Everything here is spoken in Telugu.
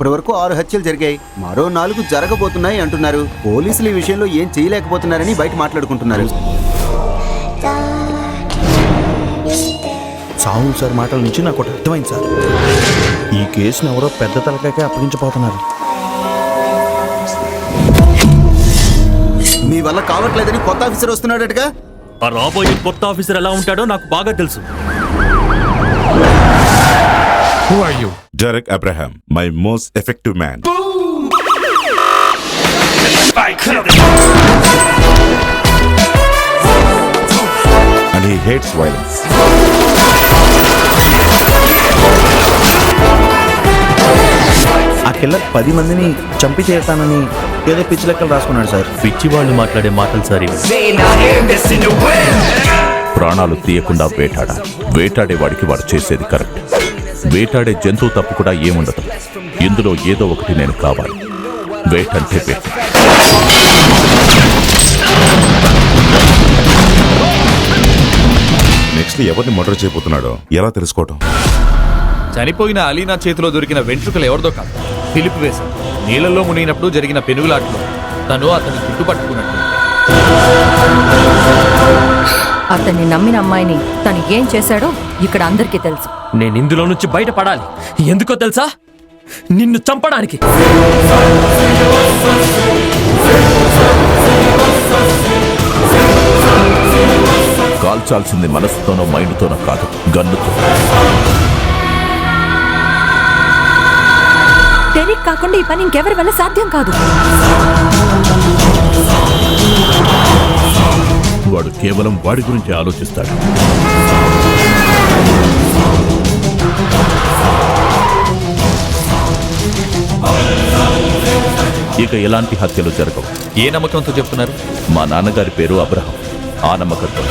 ఇప్పటి వరకు 6 హత్యలు జరిగాయి, మరో 4 జరగబోతున్నాయి అంటున్నారు. పోలీసులు ఈ విషయంలో ఏం చేయలేకపోతున్నారని బయట మాట్లాడుకుంటున్నారు. సాహు సార్ మాటల నుంచి నాకు ఒకటి అర్థమైంది సార్. ఈ కేసును ఎవరో పెద్ద తలకాయకే అప్పగించబోతున్నారు. మీ వల్ల కావట్లేదని కొత్త ఆఫీసర్ వస్తున్నాడటగా. ఆ రాబోయే కొత్త ఆఫీసర్ ఎలా ఉంటాడో నాకు బాగా తెలుసు. Who are you? Derek Abraham, my most effective man. And he hates violence. ఆ కిల్లర్ 10 మందిని చంపి తీరుతానని ఏదో పిచ్చి లెక్కలు రాసుకున్నాడు సార్. పిచ్చి వాళ్ళు మాట్లాడే మాటలు సార్ ఇవి. ప్రాణాలు తీయకుండా వేటాడేవాడికి వాడు చేసేది కరెక్ట్. వేటాడే జంతువు తప్పు కూడా ఏముండదు. ఇందులో ఏదో ఒకటి నేను కావాలి. వేటంటే వేట. నెక్స్ట్ ఎవరిని మర్డర్ చేయబోతున్నాడో ఎలా తెలుసుకోవటం? చనిపోయిన అలీనా చేతిలో దొరికిన వెంట్రుకలు ఎవరిదో కాదు, ఫిలిప్ వేశాడు. నీళ్ళల్లో మునిగినప్పుడు జరిగిన పెనుగులాటలో తను అతన్ని చుట్టుపట్టుకున్నట్టు. అతన్ని నమ్మిన అమ్మాయిని తను ఏం చేశాడో ఇక్కడ అందరికీ తెలుసు. నేను ఇందులో నుంచి బయటపడాలి. ఎందుకో తెలుసా? నిన్ను చంపడానికి. కాల్చాల్సింది మనసుతోనో మైండ్తోనో కాదు, గన్నుతో. డెరిక్ కాకుండా ఈ పని ఇంకెవరి వల్ల సాధ్యం కాదు. వాడు కేవలం వాడి గురించి ఆలోచిస్తాడు. ఇక ఎలాంటి హత్యలు జరగవు. ఏ నమ్మకంతో చెప్తున్నారు? మా నాన్నగారి పేరు అబ్రహం. ఆ నమ్మకంతో.